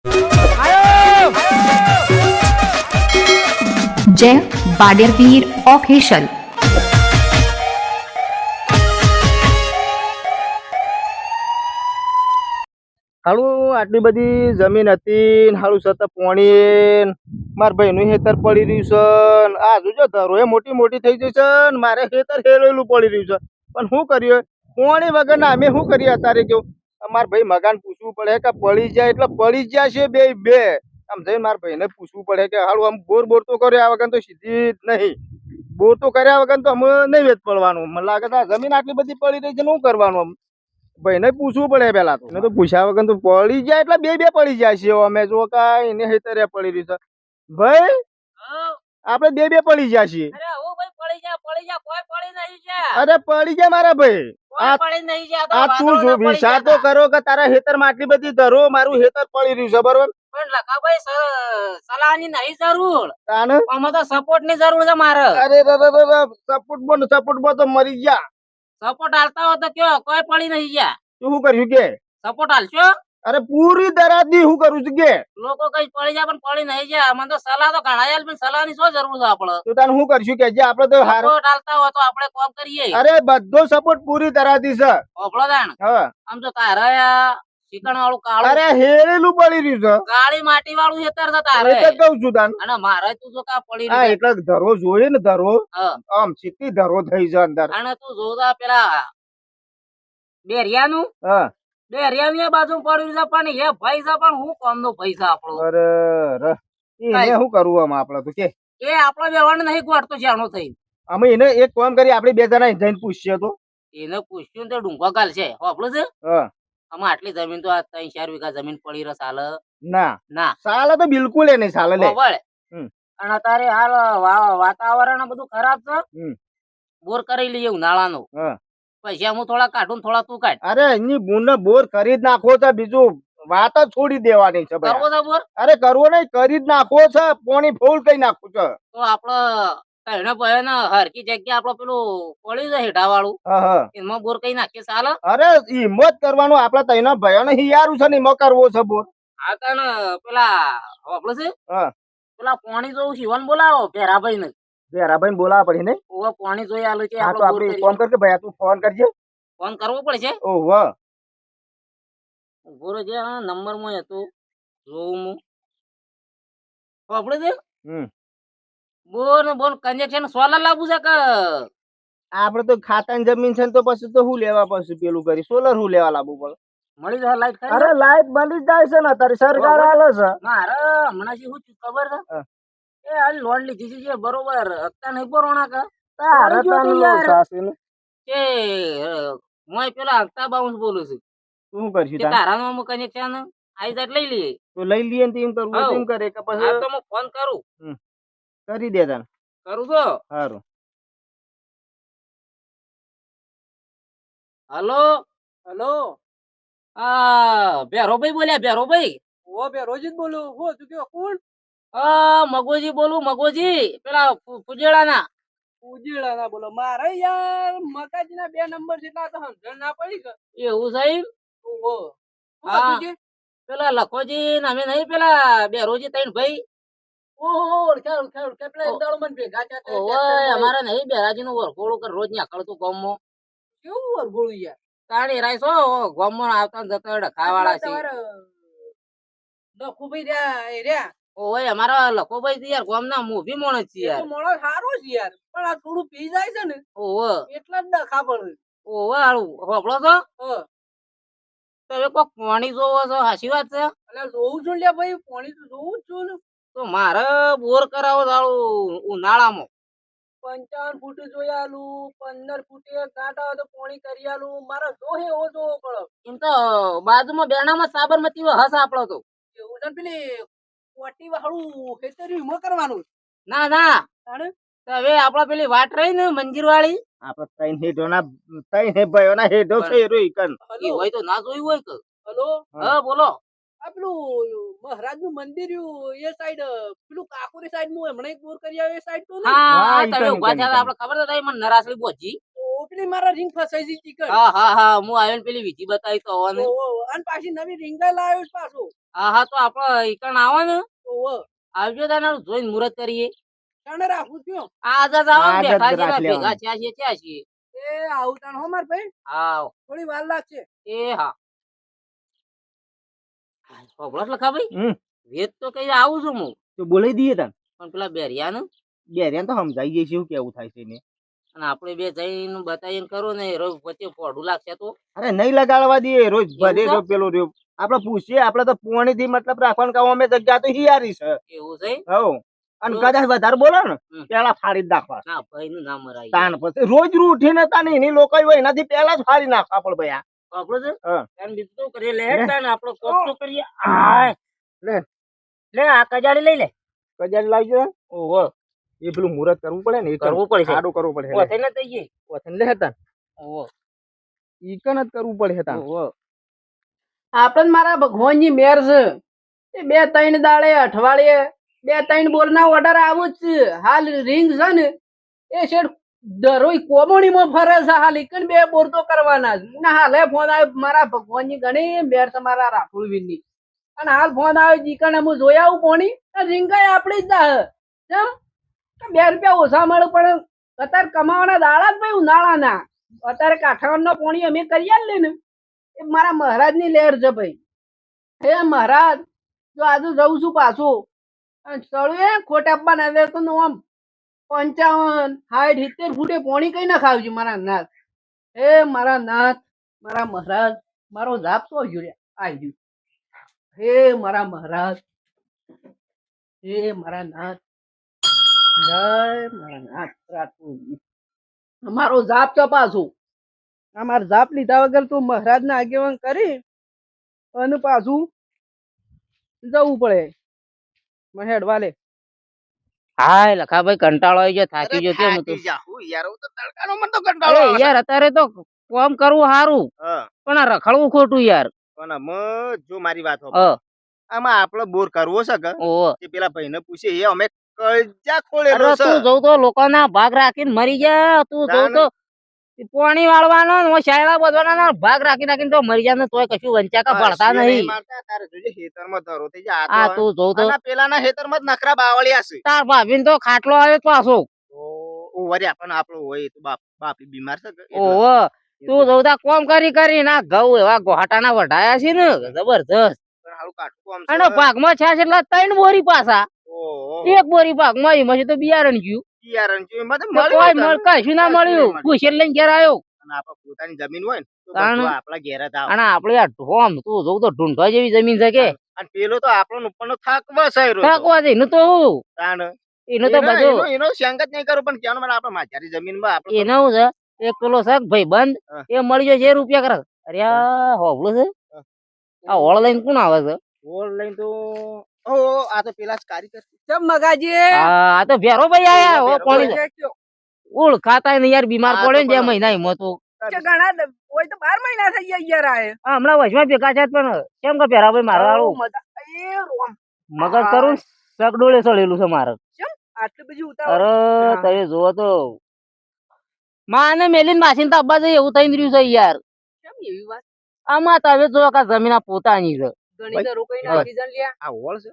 આયો જય બાડેરવીર ઓફિશિયલ. હાલું આટલી બધી જમીન હતી ને હાલું સતત પોણી માર ભાઈનું ખેતર પડી રહ્યું છે ને આ જોજો ધરો એ મોટી મોટી થઈ ગઈ છે ને મારે ખેતર હેરેલું પડી રહ્યું છે પણ શું કર્યું પોણી વગર ના અમે શું કરીએ અત્યારે કેવું માર ભાઈ મકાન પૂછવું પડે કે પડી જાય એટલે પડી જાય છે બે બે આમ જઈને મારા ભાઈને પૂછવું પડે કે હાલું આમ બોર બોર તો કર્યો આ વગર તો સીધી જ નહીં બોર તો કર્યા વગર તો અમે નહીં વેચ પડવાનું મને લાગે છે આ જમીન આટલી બધી પડી રહી છે ને શું કરવાનું આમ ભાઈને પૂછવું પડે પેલા તો એને તો પૂછ્યા વગર તો પડી જાય એટલે બે બે પડી જાય છે અમે જો કાંઈ એને હેતરે પડી રહ્યું છે ભાઈ આપણે બે બે પડી જાય છીએ અરે પડી જાય મારા ભાઈ આ તું જો વિચાર તો કરો કે તારા હેતર માં આટલી બધી ધરો મારું હેતર પડી રહ્યું છે બરોબર સલાહની નહીં જરૂર તાને આમાં તો સપોર્ટ ની જરૂર છે મારે. અરે સપોર્ટ માં તો મરી ગયા સપોર્ટ હાલતા હોય તો કયો કોઈ પડી નહીં ગયા. તું શું કર્યું કે સપોર્ટ હાલશો અરે પૂરી દરાદી હું કરું છું કે લોકો કઈ પડી જાય પણ પડી નહીં જાય. મને તો સલાહ તો ઘણા આલ પણ સલાહ ની શું જરૂર છે આપડે. તું તાને શું કરશું કે જે આપણે તો હાર સપોર્ટ હાલતા હોય તો આપણે કોમ કરીએ. અરે બધો સપોર્ટ પૂરી દરાદી છે ઓપડો દાણ હા આમ તો તારા ચીકણ વાળું કાળું અરે હેરેલું પડી રહ્યું છે કાળી માટી વાળું ખેતર છે તારે એટલે જ કહું છું તાન અને મારે તું જો કા પડી હા રહ્યું એટલે ધરો જોઈએ ને ધરો હા. આમ સીધી ધરો થઈ છે અંદર અને તું જોતા પેલા બેરિયાનું હા બેરિયાની બાજુ પડ્યું છે પણ એ ભાઈ છે પણ હું કોમ નો પૈસા આપણો અરે એને શું કરવું આમ આપડે તો કે એ આપણો વ્યવહાર નહીં ગોઠતો જાણો થઈ. અમે એને એક કામ કરી આપણે બે જણા જઈને પૂછીએ તો એને પૂછ્યું તો ડુંગો ગાલ છે હોપડું છે હા આમાં આટલી જમીન તો આ 3-4 વીઘા જમીન પડી રહે સાલ ના ના સાલે તો બિલકુલ એ નહીં સાલે લે બરાબર. હમ. અને અત્યારે હાલ વાતાવરણ બધું ખરાબ છે. હમ. બોર કરી લઈએ ઉનાળાનો હા પૈસા હું થોડા કાઢું ને થોડા તું કાઢ. અરે એની બુને બોર કરી જ નાખો છે બીજું વાત જ છોડી દેવાની છે ભાઈ કરવો છે બોર અરે કરવો નહીં કરી જ નાખો છે પાણી ફૂલ કઈ નાખવું છે તો આપડે કઈને ભાઈ ને હરકી જગ્યા આપડે પેલું પડી જાય હેઠા વાળું હા હા એમાં બોર કઈ નાખીએ ચાલે. અરે હિંમત કરવાનું આપડે તઈના ભાઈઓ ને હિયારું છે ને એમાં કરવો છે બોર આ કણ પેલા હોપડું છે હા પેલા પાણી જોવું શિવન બોલાવો ભેરાભાઈ ને વેરાભાઈ બોલાવા પડી ને ઓવા પાણી જોઈ આલું છે હા તો આપડે આપણે ફોન કરજે ભાઈ તું ફોન કરજે ફોન કરવો પડશે. ઓહો ઉભો રહેજે હા નંબર માં હતું જોઉં હું હોપડું છે હમ બોર કનેક્શન સોલર લાવવું છે કે આપડે તો ખાતાની જમીન છે ને તો પછી તો હું લેવા પછી પેલું કરી સોલર હું લેવા લાવવું પડે મળી જાય લાઈટ ખરી અરે લાઈટ બની જ જાય છે ને અત્યારે સરકાર આલે છે મારે હમણાં શું ખબર છે હા. એ હાલ લોન લીધી છે બરોબર હપ્તા નહીં ભરવાના કે તારે તારી જોતી તને યાર. સાસુ કે હું પેલા હપ્તા બાઉન્સ બોલું છું શું કરશું કે તાન તારા નો કનેક્શન આઈ જાય લઈ લઈએ. તો લઈ લઈએ ને તો એમ કરવું હોય તો હાઉ. એમ કરે કે હા પછી તો હું ફોન કરું કરી દે તાન કરું તો સારું હલો હલો હા ભેરોભાઈ બોલ્યા ભેરોભાઈ ઓ બે રોજ જ બોલું હું તું કયો કોણ મગોજી બોલું મગોજી પેલા ફુજેડા ના ઉજીડા ના બોલો મારે યાર મકાજી ના 2 નંબર જેટલા તો સમજણ ના પડી કે એવું સાહેબ ઓહો હા. હા તુજી પેલા લખોજી ને અમે નહીં પેલા બેરોજી તૈણ ભાઈ ઓહો ઓળખ્યા પેલા એક દાડો મને ભેગા થયા તા ઓય ટ્રેક્ટરમાં. અમારે નહીં બેરાજી નું વરઘોડું કર રોજ નીકળતું ગામમાં કેવું વરઘોડું યાર તાણી રાઈ છો ગામમાં આવતા ને જતા ડખા વાળા છે. તમારે લખુભાઈ રહ્યા એ રહ્યા ઓય અમારા લખોભાઈ છે યાર ગામના મોભી માણસ છે એ યાર. તો માણસ સારો છે યાર પણ આ થોડું પી જાય છે ને ઓવે એટલા જ ડખા પડે ઓવે હારું હોભળો છો હા તમે કોક પાણી જોવો છો હાચી વાત છે. એટલે જોવું છું લ્યા ભાઈ પાણી તો જોવું જ છું ને તો મારે બોર કરાવો દાડું ઉનાળામાં 55 ફૂટ જોઈ આલું 15 ફૂટે ગાંઠ આવે તો પાણી કરી આલું મારે જોહે એવો જોવો પડે એમ તો બાજુમાં બેણામાં સાબરમતી હસ આપડો તો એવું છે ને પેલી કોટી વાળું ખેતરી વીમો કરવાનું ના ના તાણે તો હવે આપડે પેલી વાટ રહી ને મંજીર વાળી આપડે ત્રણ હે ભાઈઓ ના હેઠો છે એ રોઈ કન એ હલો હોય તો ના જોયું હોય કે હલો હા બોલો આ પેલું મહારાજ નું મંદિર રહ્યું એ સાઈડ પેલું કાકોરી સાઈડ નું હમણાં એક બોર કરી આવે એ સાઈડ તો નહીં હા હા, હા ઈ તમે કન, ઉભા ઈ કન, થયા ઈ આપડે ખબર તો મને નરાસલી પહોંચી ઓ પેલી મારા ring ફસાઈ ગઈ ચીકણ. હા હા હા હું આવ્યો ને પેલી વિધિ બતાવી તો હોવાને. ઓહો, અને પાછી નવી ring એ લાવ્યો છે પાછો. હા હા તો આપડે ઈકણ આવો ને ઓહો, આવજો તાને જોઈને મુહૂર્ત કરીએ. કાણે રાખું છું. આજ જ આવો ને આજ જ બેઠા છે રાખી ભેગા લેવાનું. થયા છીએ ત્યાં છીએ. એ આવું તાણ હો માર ભાઈ, હા થોડી વાર લાગશે. એ હા ખબર લખા ભાઈ હમ વેદ તો કઈ આવું છું હું તો બોલાવી દઈએ તને પણ પેલા બેરિયા ને બેરિયાને તો સમજાઈ જઈએ શું કેવું થાય છે એને. અને આપણે બે જઈને બતાવીને કરો ને રોજ વચ્ચે પોઢું લાગશે તો અરે નહીં લગાડવા દઈએ રોજ એવું ભલે છે? જો પેલું રહ્યું આપડે પૂછીએ આપડે તો પોણી થી મતલબ રાખવાનું કામ અમે જગ્યા તો હિયારી છે. એવું છે હવ અને તો- કદાચ વધારે બોલો ને હમ. પેલા ફાડી જ નાખવા ના ભાઈ નું નામ મરાય તાન પછી રોજ રૂ ઉઠીને તાને એની લોકો હોય એનાથી પેલા જ ફાડી નાખવા પડે ભાઈ આ. આપણો છે હા. તાન બીજું શું કરીએ લે લે. તાન આપણો કોક તો કરીએ આય લે લે આ કજાડી લઈ લે કજારી લાવી છે ઓહો એ પેલું મુહૂર્ત કરવું પડે ને એ કરવું પડશે. સારું કરવું પડે ઓથે ન તઈએ લે હતા ઓહો ઈકન જ કરવું પડે હતા. ઓહો આપણ મારા ભગવાનની મેર છે. એ 2-3 દાડે અઠવાડિયે 2-3 બોરના ઓર્ડર આવું જ છે. હાલ ring છે ને એ શેડ દરોઈ કોમોણીમાં ફરે છે. હાલ ઈકન 2 બોર તો કરવાના છે. ના હાલે ફોન આવ્યો મારા ભગવાનની ઘણી મેર છે મારા રાહુલવીરની. અને હાલ ફોન આવ્યો ઈકન હું જોઈ આવું પોણી ring આપણી જ દા કેમ કે 2 રૂપિયા ઓછા મળે પણ અત્યારે કમાવાના દાડા જ ભાઈ ઉનાળાના. અત્યારે કાઠાવાડનો પોણી અમે કરી આલીએ ને એ મારા મહારાજની લહેર છે ભાઈ. હે મહારાજ જો આજુ જઉં છું પાછું અને ચડું એ ખોટ આપવાના એટલે તો આમ 55, 60, 70 ફૂટે પોણી કઈ ના ખાવજો મારા નાથ. હે મારા નાથ મારા મહારાજ મારો જાપ તો ગયો રે આવી ગયું. હે મારા મહારાજ હે મારા નાથ જય મારા નાથ રાજપૂત. અમારો જાપ તો પાછું અમાર જાપ લીધા વગર તું મહારાજના આગેવાન કરી અને પાછું જવું પડે મને હેડવા લે. હાય લખા ભાઈ કંટાળો આવી ગયો થાકી ગયો કેમ થાકી જા હું યાર હું તો તડકાનો મને તો અરે કંટાળો આવે છે. યાર અત્યારે તો કામ કરવું સારું હા પણ આ રખડવું ખોટું યાર પણ આમાં જો મારી વાત હ હોભળ. આમાં આપણો બોર કરવો છે કે ઓહો એ પેલા ભાઈને પૂછે એ અમે કજ્જા ખોળેલો અરે છે. તું જવું તો લોકોના ભાગ રાખીને મરી ગયા તું જવું તો પાણી વાળવાનો ને શાયરા બધવાના ભાગ રાખી રાખીને તો મરી જાય ને તોય કશું વંચાકા પડતા હસીએ નહીં મારતા તારે જોજે ખેતરમાં ધરો થઈ જાય આ આ તો તું જવું તો અને પેલાના ખેતરમાં જ નખરા બાવળિયા છે. તાર ભાભીને તો ખાટલો આવ્યો પાછો ઓ વરી આપણને આપણો હોય તો બાપી બીમાર છે કે એટલે. ઓહો તું જવું તા કોમ કરી કરી ના ઘઉં એવા ગોહાટાના વઢાયા છે ને જબરજસ્ત પણ હારું કાઠું કામ છે. અને ભાગમાં છે એટલે 3 બોરી પાછા ઓહો. એક બોરી ભાગમાં એમાં તો બિયારણ ગયું બિયારણ જો એમાં તો તો મળ્યું કોઈ તને. કશું ના કશું મળ્યું નહીં મળ્યું. પૂછે લઈને ઘેર આવ્યો અને આપણે પોતાની જમીન હોય ને તો તાણ. બધું આપણા ઘેર જ આવે. અને આપડે આ ઢોમ તું જોઉં તો ઢૂંઢવા જેવી જમીન છે કે અને પેલો તો આપણો ઉપરનો થાકવા છે રહ્યો તો. થાકવા દે એનું તો હું તાણ. એનું તો બધું એનો સંગત નહીં કરું પણ કહેવાનું મને આપણે મારી જમીનમાં આપણે એને હું છે એક પેલો છે ભાઈ બંધ હા. એ મળી જાય 1 રૂપિયા કરે અરે આ હોબળું છે આ હોળ લઈને કોણ આવે છે ઓર લઈને તો ઓ આ તો પેલા જ કારીગર છે. ચમ મગાજી આ તો ભેરો ભાઈ આયા હો ભેરો પાણી ભાઈ. ઉળ ખાતા ને યાર બીમાર આ પડે તો ને 2 પેલો- મહિના એમાં તો ઘણા હોય તો 12 મહિના થઈ ગયા યાર આયે. આ હમણાં વચમાં ભેગા છે પણ કેમ કે ભેરા ભાઈ મારા વાળું એ રોમ મગજ કરું સગડોળે ચડેલું છે મારે આટલી બધી ઉતાવળ અરે હા. તમે જોવો તો માને મેલીને માસીને તો અબ્બા જેવું થઈ રહ્યું છે યાર કેમ એવી વાત આમાં તમે જો કે જમીન આ પોતાની છે ગણી તો રોકાઈ ભાઈ. નાખી જન લ્યા. આ ઓળ છે.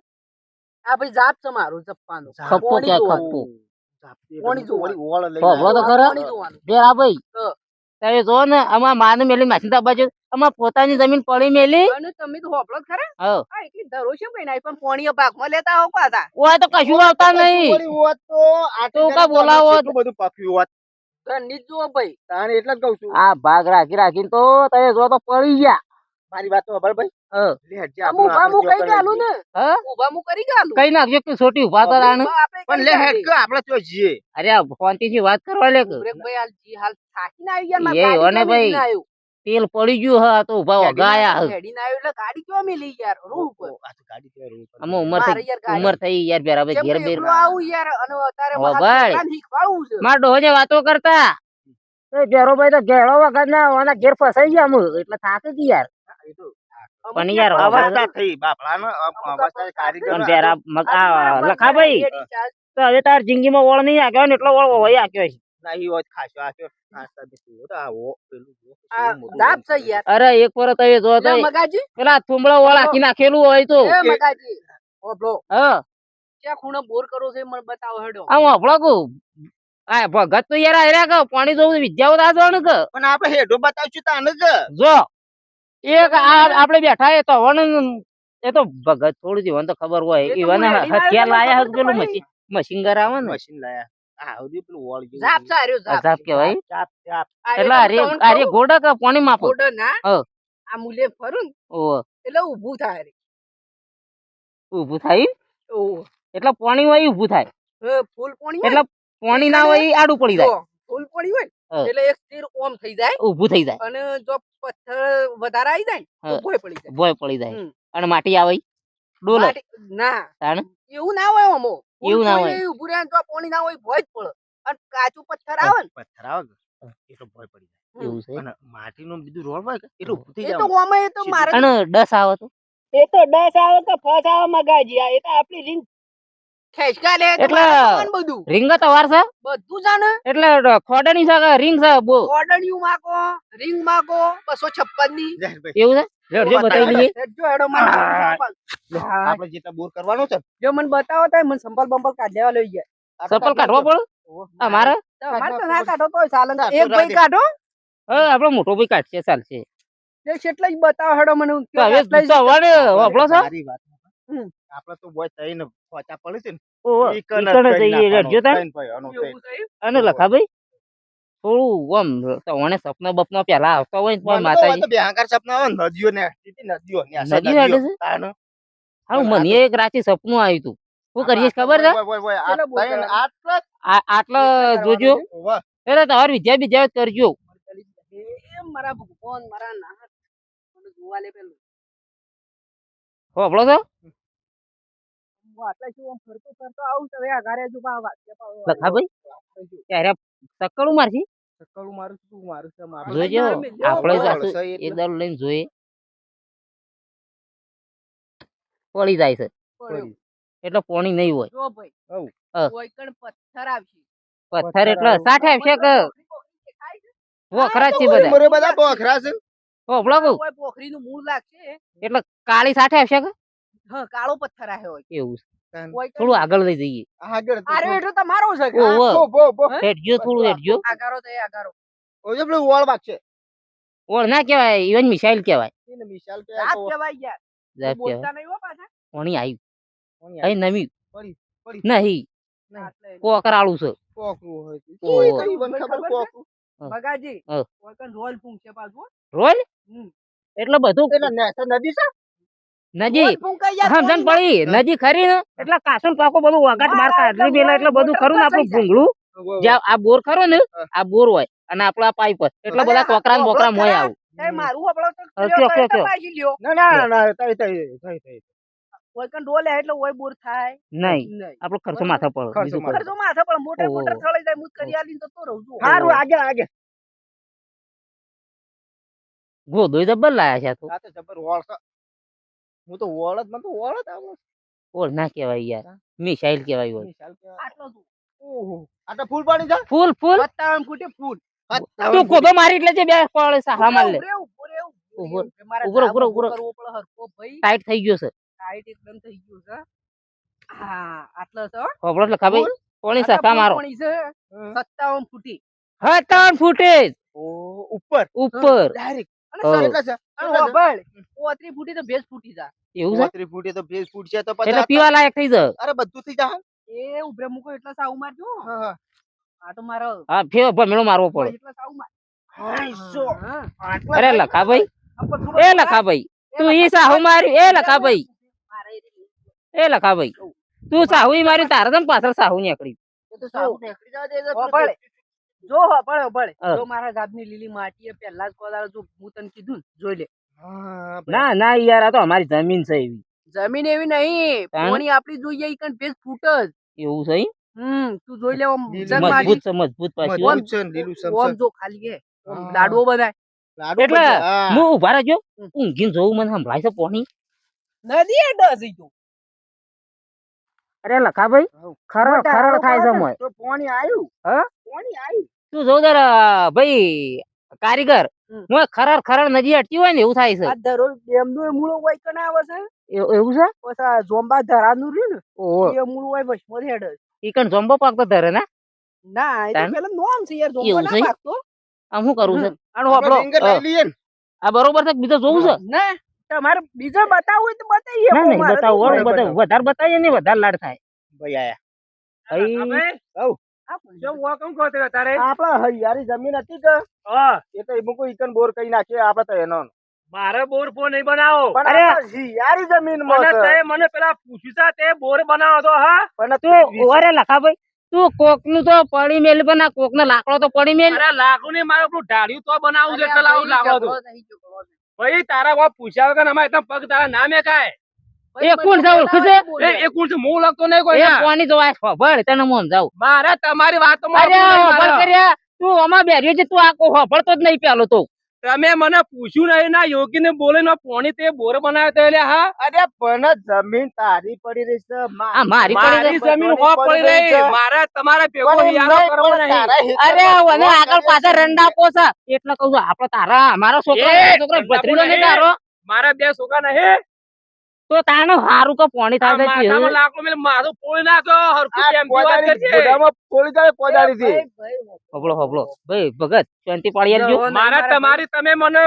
આ ભાઈ જાપ છે મારું જપ્પાનું ખપ્પો પોણી ક્યાં જોવાનું. ખપ્પો કોણી જો વળી ઓળ લઈને હોભળો તો આવ્યો. ખરા પોણી જોવાનું. ભેરા ભાઈ હા. તમે જો ને આમાં માને મેલી માસીને તો અબ્બા જેવું આમાં પોતાની જમીન પડી મેલી અને તમે તો હોપળો જ ખરા હા આ એટલી ધરો છે ભાઈ ના પણ પોણીએ ભાગમાં લેતા આવો પાછા ઓય તો કશું આવતા નહીં વળી હોત તો આટલી તો કા ઘડી તો બોલાવો? અમે કેટલું બધું પક્યું હોત. ઘરની જ જુઓ ભાઈ તાણ એટલે જ કહું છું. આ ભાગ રાખી રાખીને તો તમે જો તો પડી ગયા મારી વાત તો સાંભળ ભાઈ. હા લે હેડજે આમ આપણું ઊભા આપણે હું કઈ ચોકન ગાલું લઈ ને હા ઊભા હું કરી ગાલું કઈ નાખજો કે છોટી ઉભા તો રાણ ઊભા આપણે પણ કરી લે ગાલીએ. હેડ કે આપણે તો જઈએ. અરે આ ફોનથી વાત કરવા લે કે ઉભરે ભાઈ હાલ જી હાલ થાકીને આવી ગયા માર એ ગાડી હોને ક્યાં ભાઈ. મેલીને આવ્યો? તેલ પડી ગયું હા તો ઉભા વગાયા હે હેડીને આવ્યો એટલે ગાડી ક્યાં મેલી યાર રોડ ઉપર આ તો ગાડી તો રોડ પર આમાં મારે યાર ગાડી ઉંમર થઈ યાર ભેરા ભાઈ કેમ ઘેર કે બેર એકલો આવું યાર અને અત્યારે હવે હાલ ભાઈ. છોકરાને શીખવાડવું છે માર ડોહે વાતો કરતા એ ભેરો ભાઈ તો ઘેડો વગર ના ઓના ઘેર ફસાઈ ગયા અમે એટલે થાકી ગઈ યાર એ તો અમુક પણ યાર યાર અવાજ અવસ્થા થઈ બાપડાનો અવસ્થા કારીગર પણ ભેરા લખા ભાઈ રેડી ચાલ. તો હવે તાર જિંદગીમાં ઓળ નહીં આક્યો ને એટલો ઓળ હોય આક્યો છે ના ઈ વાત ખાશો આ તો ખાસા બી તું તો આવો પેલું જો આ કેવું મોટું દાબ વન છે છે. યાર. અરે એક વાર તો એ જો તો લે મગાજી પેલા થુંબળો વાળા નાખેલું હોય તો એ મગાજી ઓ બ્રો હા ક્યાં ખૂણે બોર કરો છે મને બતાવો હેડો. આમ આપણો કુ આ ભગત તો યાર આયરા કે પાણી જોવું વિદ્યાઓ દાસવાનું કે પણ આપણે હેડો બતાવશું તાને જ જો એક આ આપણે બેઠા એ તો એ તો ભગત થોડું જીવન તો ખબર હોય એ તો ઈવન હું હેડી હથિયાર લાયો લાયા તો હતું પેલું મને ખબર મશીનગર આવે ને મશીન લાયા આ આવડી પેલું વોળ જેવું ઝાપ છે આર્યો ઝાપ. અજાબ કેવાય ચાપ ચાપ આ એટલે એટલે હું તમને અરે કહું, ગોડા કે પાણી માપો ગોડો ના હા. આ મુલે ફરું ને ઓહો એટલે ઊભું થાય રે. ઊભું થાય ઓહો. એટલે પાણી હોય ઈ ઊભું થાય ફૂલ પોણી હોય એટલે પાણી ના હોય ઈ આડું પડી જો જાય ફૂલ પોણી હોય હા. ને એટલે એક તીર ઓમ થઈ જાય ઊભું થઈ જાય અને જો પથ્થર વધારે આવી જાય ને હા. તો ભોય પડી જાય. ભોય પડી જાય હમ. અને માટી આવે ઈ ડોલે માટી- ના તાણ એવું ના હોય અમો એવું ના હોય. ઊભું રહે ને તો પોણી ના હોય ભોય જ પડે અને કાચું પથ્થર આવે ને પથ્થર આવે કે એટલો ભય પડી જાય એવું છે અને માટીનું બીજું રોડ હોય કે એટલું ઊભું થઈ એ જાય તો ઓમે એ તો મારે અને ડસ આવે તો એ તો 10 આવે કે ફસ આવે મગાજી આ એ તો આપણી રીંગ ખેંચકા લે તો એટલે મારે જોવાનું બધું રીંગ તો વાર છે બધું જાણે એટલે ખોડાની છે રીંગ છે બો ઓર્ડરિયું માગો રિંગ માગો 256 ની જાય ભાઈ. એવું છે લેડજો બતાવી દઈએ જો હેડો મને હા. સંભાળ. હા. આપણે જેટલા બોર કરવાનો છે ને, જો મને બતાવો તો મને સંભાળ બંભાળ કાઢ લેવા લઈ ગયા સપલ કાઢવા પડે અમારે તમારે તો ના કાઢો તો ચાલે કાઢો એક ભાઈ રાધે. કાઢો હા આપણો મોટો ભાઈ કાઢશે ચાલશે જે એટલે જ બતાવો હેડો મને હું તો હવે આટલા જ સવારે વાપરો છો તારી વાત હમ. આપણે તો બોય થઈને ખોચા પડે છે ને ઓહો ઈ કણ જ ઈકણ કરી જઈએ નાખવાનો. લેડજો તાર ત્રણ ભાઈ આનો એવું થયું? અને લખા ભાઈ થોડું આમ તવણે સપના બપના પેલા આવતા હોય ને પણ મને તો માતાજી તો બેહંકાર સપના આવે ને, નદીઓ ને નદીઓ ને આ નદી હેડે છે? તાનો. હારું પણ આ મને એક રાતે સપનું આવ્યું તું શું કરીએ છે ખબર છે આ ચલો બોલ ત્રણ કરવા. આટલા આટલા કરવાનું જોજો છે? ઓવા. એટલે તમારે વિદ્યા બીજા કરજો એ મારા ભગવાન મારા નાથ મને જોવા લે પેલું હોભળો છો હું આટલા શું આમ ફરતો ફરતો આવું તો હવે આ ઘરે જો પા વાત કે પા લખા ભાઈ ત્યારે સક્કડું મારશી ચક્કરું મારું છું, મારું છે, મારું જોજો મારું મેં જો આપણે બરાબર જાશું છે એટલે. એક દાડો લઈને જોઈએ પડી જાય છે પડ્યો. એટલે પોણી નહીં હોય જો ભાઈ હઉ. હા. કોઈ કણ પથ્થર આવશે પથ્થર એટલે સાઠે આવશે કે વખરા જ છે મોરે બધા મોરે બધા બોખરા છે. હોભળો કહું કોઈ પોખરીનું મૂળ લાગશે એટલે કાળી સાઠે આવશે કે હા કાળો પથ્થર આવ્યો હોય એવું છે. કોઈ કણ થોડું આગળ લઈ જઈએ આગળ તો આરે એટલો તમારો છે કે? ઓહો. બો બો બો. હે? હેઠજો થોડું હેઠજો આગારો તો એ આગારો ઓય પેલું વોળ વાગશે. ઓળ ના કહેવાય ઇવન મિસાઇલ કહેવાય એને મિસાલ કે રાત તો કહેવાય યાર જાત કહેવાય બોલતા નહીં હો પાછા પોણી આવ્યું કોની અહીં નવી પડી પડી નહીં આટલે કોકરાળું છે કોકરું હોય છે. ઓહો. ઈ કઈ મને ખબર ખબર છે? કોકરું. બગાજી હા. કોઈ કણ રોલ ફૂંકશે પાછું રોલ હમ. એટલે બધું એટલે નદી છે. નજી રોલ ફૂંકાઈ જાય સમજણ થોડી પડી નજી ખરી ને એટલે કાસું પાકો બધું વગાટ માર કાઢી પેલા એટલે બધું ખરું ને આપણું ભૂંગળું જ્યાં આ બોર ખરો ને આ બોર હોય અને આપણો આ પાઇપ હોય એટલે અરે બધા આ કોકરા ને બોકરા બોકરા મોય ખરા. આવું એ મારું આપણો તો હા, લ્યો કયો, તો કયો, એટલે કયો. પાછી લ્યો ના થઈ. કોઈ કણ રોલ હે એટલે ઓય બોર થાય નહીં નહીં આપણો ખર્ચો બરોબર. માથે પડે ખર્ચો બીજું માથે કરું ખર્ચો માથે પણ મોટર ઓહો. મોટર થળી જાય હું જ કરી આલીને જતો રહું છું હારું આગળ ગોદોય જબ્બર લાયા છે આ તો આ તો જબર વોળ છે. હું તો વોળ જ મને તો વોળ જ આવે. ઓળ ના કહેવાય યાર મિસાઇલ કહેવાય હોય મિસાલ કે આટલો શું ઓહો આ તો ફૂલ પાણી છે. ફૂલ ફૂલ 57 ફૂટે ફૂલ તું ગોદો મારી એટલે છે બે પડે સાહા માર લે ઉભો રે, ઉભો રે, ઉભો રે. મારે ઉભો રે, ધાબો ઉભો રે, ઉભો કરવો પડે હરખો ભાઈ ટાઈટ થઈ ગયો છે ટાઈટ એકદમ થઈ ગયું છે હા આટલો છે હો. ખબર એટલે ખબર કોની આટલા સકા ફૂલ મારો પાણી છે 57 ફૂટી હા 3 ફૂટે ઓ ઉપર ઉપર ડાયરેક્ટ અને હા. સર કેટલા છે? અને હોભળ 35 ફૂટી તો ભેજ ફૂટી જા એવું છે 35 ફૂટ એ તો 20 ફૂટ છે તો એટલે 50 પીવા લાયક થઈ જાય અરે બધું થઈ જાય. એ ઉભરે મૂકો એટલા સાવ મારજો હા આ તો મારો હા ફેર ભમેળો મારવો પડે એટલા સાવ માર હાઈસો. હા. આટલા અરે થાય? લખા ભાઈ આ પથરું એ બધું લખા ભાઈ એ તું લખા ઈ સાહુ માર્યું એ લખા ભાઈ મારે એ લખા ભાઈ તું સાહુ ઈ મારી તારે તમ પાછળ સાહુ નીકળી એ તો સાબુ નીકળી જાય છે, એ તો હોભળ. જો હોભળ હોભળ હા. જો મારા જાતની લીલી માટી એ પહેલા જ કોદાળ જો હું તને કીધું ને જોઈ લે હા ના ના યાર આ તો અમારી જમીન છે એવી જમીન એવી નહીં તાણ? પોણી આપડી જોઈએ ઈ કણ ભેજ ફૂટ જ એવું છે ઈ? તું જોઈ લે આમ લીલી જગ મારી મજબૂત છે મજબૂત પાછી મજબૂત છે ને લીલું સમસમ. ઓમ જો ખાલી હે ઓમ હા. લાડવો બધાય લાડુ એટલે પણ છે. હા. હું ઉભા રહેજો ઊંઘીને જોઉં મને સંભળાય છે પોણી નદી એ ડસ તું અરે લખા ભાઈ હઉ. ખરડ મોટા ખરડ રાડો થાય છે પડે ને મોય તો પાણી આયુ. હા? પાણી આયુ. તું જોઉં તાર ભાઈ કારીગર હમ. હું ખરડ નદી અટકી હોય ને એવું થાય છે આ ધરો ડેમનો મૂળો હોય કને આવે છે એવું છે પછી આ ઝોમ્બા ધરાનું રહ્યું ઓહો ને એ મૂળો હોય વચમાં હેડ જ. ઈકણ જોમ્બો પાક તો ધરે ને ના એ તો તાન? પેલા નોમ છે યાર ઝોમ્બા એવું ના છે? પાકતો. આમ શું કરવું છે આનો આપણે આપણો ringer લઈ લઈએ ને. આ બરોબર છે કે બીજો જોવું છે ના તમારે બીજા બતાવવું હોય તો બતાવીએ ના પણ નહીં મારે બતાવો તો બતાવો. વધારે બતાવીએ ને વધારે લાડ થાય ભાઈ આયા. ભાઈ આપણા હૈયારી જમીન હતી કે એ તો એમાં કોઈ ઈકન બોર કઈ નાખ્યો આપણે તો એનો મારે બોર ફો નહીં બનાવો પણ અરે! આપણા હૈયારી જમીનમાં અને છે. તે મને પેલા પૂછ્યું તા તે બોર બનાવો તો હા પણ તું ઓરે લખા ભાઈ તું કોક નું તો પડી મેલ પણ આ કોક નો લાકડો તો પડી મેલ અરે લાકડું ને મારે પેલું ઢાળ્યું તો બનાવું છે એટલે લાવું લાવો તો ભાઈ તારા કોઈ પૂછ્યા વગર અમારે એકદમ પગ તારા નામે કાય એ કોણ છે ઓળખું છે એ કોણ છે હું લગતો નહીં કોઈ એ ના. કોની તો આ ખબર તને મોન જાવ મારે તમારી વાતોમાં અરે આવવું નહીં ખબર મારે. કર્યા તું આમાં બેઠ્યો છે તું આ કો ખબરતો જ નહીં પેલો તો તમે મને પૂછ્યું નહીં ના યોગી ને બોલે ને પોણી તે બોર બનાવ્યો તો એટલે હા અરે પણ જમીન તારી પડી રહી છે આ મારી પડી મારી ગઈ. જમીન હો પડી રહી મારે તમારે ભેગો પણ હિયારો નહીં, કરવો પણ નહીં તારા હેતરમાં અરે ભગવાન મને આગળ કરે પાછળ છે. રંડા પોસા એટલે કહું છું આપડે તારા અમારો છોકરો એ, મારો છોકરો રંડા ભત્રીજો નહીં નહીં. તારો મારા બે છોકરા નહીં તો તાનો હારું કે પોણી આ થાય છે માથામાં લાકડું મેં માથું ફોડી નાખો હરખું આ પ્રેમથી વાત પોદારી કરજે. ગોડામાં ફોડી જાય પોદારી થી. હબળો હબળો ભાઈ ભગત શાંતિ પાડી આવજો મારા તમારી તમે મને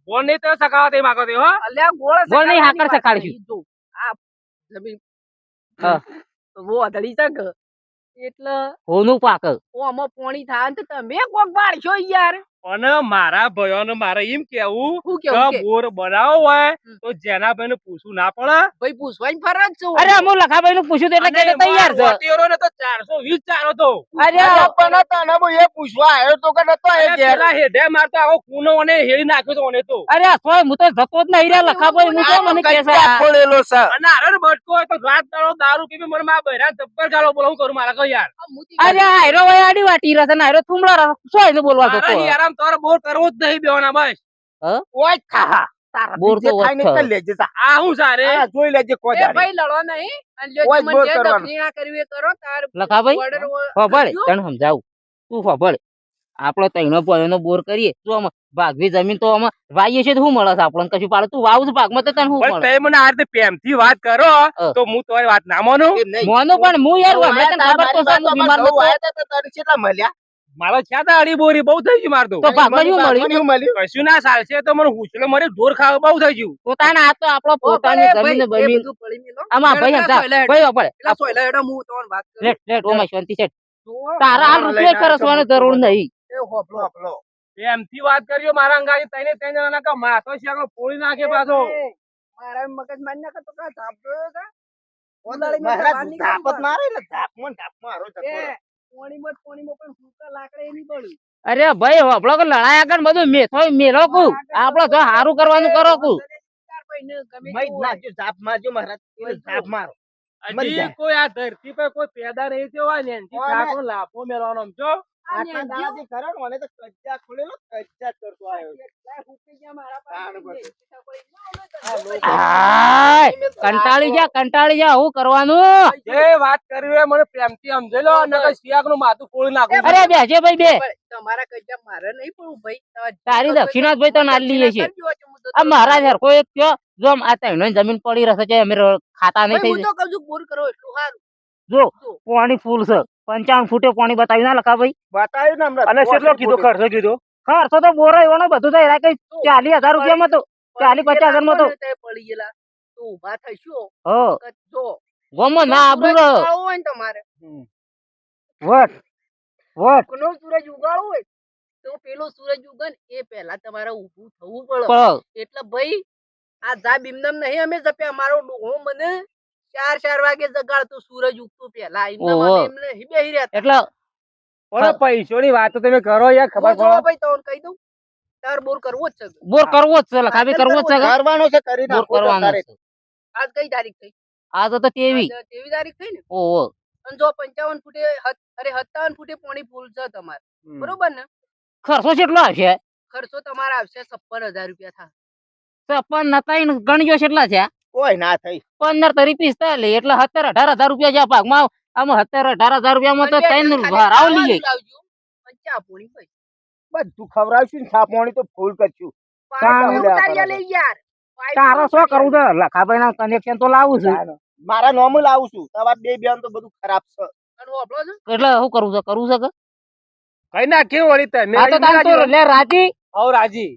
ફોન નહીં તો સખાવા તે માંગો છો, હો અલ્યા ગોળ ગોળ નહીં, સકાળની હાકર વાત સકાળશું. નહીં. જો, આ જમીન હા. વોધળી છે કે એટલે હોનું પાક આમાં પોણી થાય ને તો તમે કોક વાળશો યાર. અને મારા ભાઈઓને મારે એમ કેવું શું કે કેવું કે બોર બનાવો હોય હમ. તો જેના ભાઈ ને પૂછવું ના પડે ભાઈ પૂછવાની ફરજ છે. અરે હું લખાભાઈ નું પૂછ્યું હતું એટલે અને કે તૈયાર છે એમાં ઓટીઓરો ને તો 420 ચારો તો અરે અરે પણ તને બહુ એ પૂછવા આવ્યો તો કે નતો અને આવ્યો ઘેર. પેલા હેડે મારતો આવો કૂનો અને હેડી નાખ્યો તો મને તો અરે સોય હું તો જતો જ નહીં રહ્યા લખાભાઈ હું તો મને કે છે કચ્ચા ફોડેલો છે. અને આરે બટકો હોય તો રાત દાડો દારૂ પીવી મને મારા બહેરા જબ્બર ગાળો બોલો હું કરું મારા કહો યાર અરે આયરો ભાઈ આડી વાટી રસ ને આયરો થુમડા રસ સોય ને બોલવા મારા જતો યાર આમ તારો બોર કરવો જ નહીં બેવાના બસ ઓય ખા તારા બોર તો બીજે ખાઈને ઓછો. કઈ લેજે તા. આ હું સારે આ જોઈ લેજે એ કોદારી. ભાઈ લડો નહીં અને જો કોઈ જ તમને બોર જે કરવાનું. દક્ષિણા કરવી એ કરો તાર લખાભાઈ order ખબર કરજો. તને સમજાવું તું ખબર આપડે તઈનો પોયનો બોર કરીએ તું આમાં ભાગવી જમીન તો આમાં વાઈએ છે તો શું મળે છે આપણને કશું પાડે તું વાવું છું ભાગમાં તો તને શું પણ મળે તમે મને આ રીતે પ્રેમથી વાત કરો તો હું તમારી વાત ના માનું એમ નહીં. મોનો પણ હું યાર હમણાં તને ખબર તો છે હું બીમાર બહુ નતો આયા તા તો તને કેટલા મળ્યા? મારો છે તો અડી બોરી બહુ થઈ ગયું મારતું તો ભાગમાં શું મળ્યું મને શું મળ્યું? કશું ના ચાલશે તો મને હુચલો મરે ઢોર ખાવા બહુ થઈ ગયું પોતાના આ તો આપણો ઓ, પોતાની ભાઈ, જમીન ભાઈ, એ બમીન બધું પડી મેલો. આમાં ભાઈ પેલા સમજા સોયલા હેડ. ભાઈ આપણે પેલા સોયલા હેડો હું તમને વાત કરું. રેટ રેટ ઓમાં શાંતિ છે જુઓ, તારા હાલ લઈને રૂપિયા આવજો, કરસવાની મોટો જરૂર મોટો. નહીં એ હોભળો. આપણો. પ્રેમથી વાત કર્યો મારા અંગાજી તઈને ત્રણ જણાના કા માથો શાકો ફોડી નાખે પાછો એ, મારા મગજ મારી નાખો તો કા ધાપ જોયો કા? ઓદાળી માં મારા બહાર નીકળો ધાપ જ બસ. મારે ને ધાપમાં ને ધાપમાં હારો જતો એ, રહે. પોણીમાં પણ સૂકા લાકડા એ નહીં પડ્યું. અરે ભાઈ આપણો કે લડાયા કર બધું મેથો મેલો કુ આપણો જો હારું કરવાનું કરો કુ ચાર ભાઈને ગમે મય તેવું નાખજો, ધાપ મારજો મહારાજ. એને ધાપ મારો. મરી હજી જાય. કોઈ આ ધરતી પર કોઈ પેદા નહીં થયો હોય ને એનથી કોને? ઠાકોર લાફો મેળવાનો સમજો હોય. આટલા દાડાથી કરો ને, મને તો કચ્ચા ખોલેલો, કચ્ચા જ કરતો આવ્યો. કેટલાય ફૂટી ગયા મારા પાસે. તાણ બધું. કોઈ ના હોય તો આ લોકો. હાય કંટાળી જા હું કરવાનું જે વાત કરવી હોય મને પ્રેમથી સમજેલો નકર શિયાળનું માથું ફોડી નાખું અરે બેસે ભાઈ બે તમારા કજા મારે નહીં પડવું ભાઈ. તારી દક્ષિણા જ ભાઈ તો નાલી લઈએ છે કરજો, હું તો આ મહારાજ હરકો એક કયો જો આમ આ તઈનો જમીન પડી રહેશે છે અમે ખાતા નહીં ભાઈ, હું થઈ તો કહું છું બોર કરો એટલું સારું. જો પાણી ફૂલ છે 55 ફૂટે પાણી બતાવી ના લખા ભાઈ બતાવ્યું ને હમણાં. અને કેટલો કીધો ખર્ચો કીધો ખર્ચો તો બોરો એવો ને બધું થાય કઈ 40,000 રૂપિયામાં તો 40-50,000 માં તો તે પડી ગયેલા તો ઊભા થઈશું હો કે જો ગોમો ના આબુ સૂરજ ઉગાડવો હોય ને તમારે વટ વટ કોનો સૂરજ ઉગાડવો હોય તો પેલો સૂરજ ઉગે ને એ પહેલા તમારે ઊભું થવું પડે. પણ એટલે ભાઈ આ જા બીમદમ નહીં અમે જપ્યા મારો ડોહો મને 4 વાગે જગાડતો સૂરજ ઉગતો પહેલા ઓહો. એમને નહીં બેહી રહેતા. એટલે પણ પૈસોની વાત તો તમે કરો યાર ખબર હું જોવો પડે ભાઈ તમને કહી દઉં તાર બોર કરવો જ છે. બોર કરવો જ છે લખા ભાઈ કરવો જ છે કે? કરવાનો છે, કરી બોર નાખો તો કરવાનો તારે. છે આજ કઈ તારીખ થઈ? આ તો તેવી આજ 23 તારીખ થઈ ને. ઓહો અને જો 55 ફૂટે અરે 57 ફૂટે પાણી ફૂલ છે તમારે હમ. બરોબર ને. ખર્ચો કેટલો આવશે ખર્ચો તમારે આવશે 56,000 રૂપિયા થાય. 56 નતા ગણજો કેટલા છે કોઈ ના થઈ. 15 તરી 45 એટલે 17-18,000 રૂપિયા જ્યાં ભાગમાં આમાં 17-18,000 રૂપિયામાં તો અને બે ત્રણ ખાલી ભરાવ ખાવાનું લઈએ લાવજો. ચા પોણી ભાઈ બધું ખવડાવશું ને ચા પાણી તો ફૂલ કરશું પાણી ઉતાર્યા ઉતાર્યા કરો. લઈ યાર તારે શું કરવું છે લખાભાઈ ના કનેક્શન તો લાવું છે મારા નોમ લાવું છું તમારા બે બેન તો બધું ખરાબ છે એટલે શું કરવું છે કરવું છે કે કઈ નાખ્યું વળી તમે હા તો તાન તો લે રાજી હવ રાજી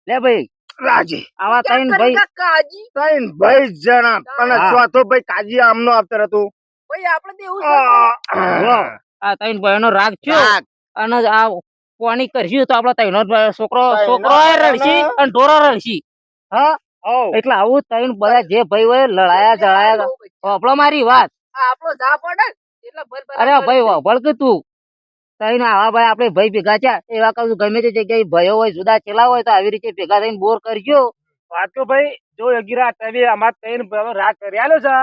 લે ભાઈ રાજી આવા ત્રણ ભાઈ કાજી ત્રણ ભાઈ જણા અને હા. ચોથો ભાઈ કાજી આમનો આવતો હતો ભાઈ આપણે તો એવું છે જો, આ ત્રણ ભાઈનો રાગ થયો રાગ. અને આ પાણી કરશું તો આપડે ત્રણનો જ છોકરો ત્રણનો છોકરો રડશી ત્રણનો. અને ઢોરો રડશી હા હવ એટલે આવું ત્રણ બધા જે ભાઈ હોય લડાયા જળાયા હોભળો મારી વાત આપણો જા પડે એટલે ભર ભર અરે ભાઈ હોભળ કે તું ત્રણ આવા ભાઈ આપણે ભાઈ ભેગા છે એવા કહું ગમે તે જગ્યાએ ભાઈઓ હોય જુદા ચેલા હોય તો આવી રીતે ભેગા થઈને બોર કરજો વાતો ભાઈ જો અગીરા તમે અમાર ત્રણ ભાઈનો રાગ કર્યાલો છે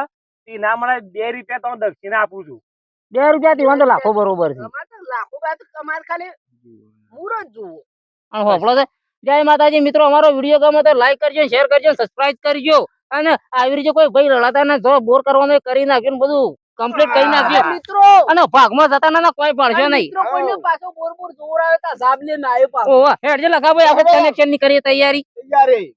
તે ના મળે 2 રૂપિયા તો હું દક્ષિણા આપું છું 2 રૂપિયા થી વાંધો લાખો બરોબર છે અમારે તો લાખો બાદ કમાર ખાલી મુરત જોવો અને હોભળો છે જય માતાજી મિત્રો અમારો વિડીયો ગમે તો લાઈક કરજો શેર કરજો સબસ્ક્રાઇબ કરજો અને આવી રીતે કોઈ ભાઈ લડાતા ના જો બોર કરવાનું કરી નાખ્યું ને બધું કમ્પ્લીટ કરી નાખ્યું મિત્રો અને ભાગમાં જતા ના કોઈ પડશે નહીં મિત્રો કોઈને પાછો બોર બોર જોર આવે તો સાબ લે ના આવ્યો પાછો ઓહો હેડ જે લખા ભાઈ આપણે કનેક્શન ની કરીએ તૈયારી તૈયારી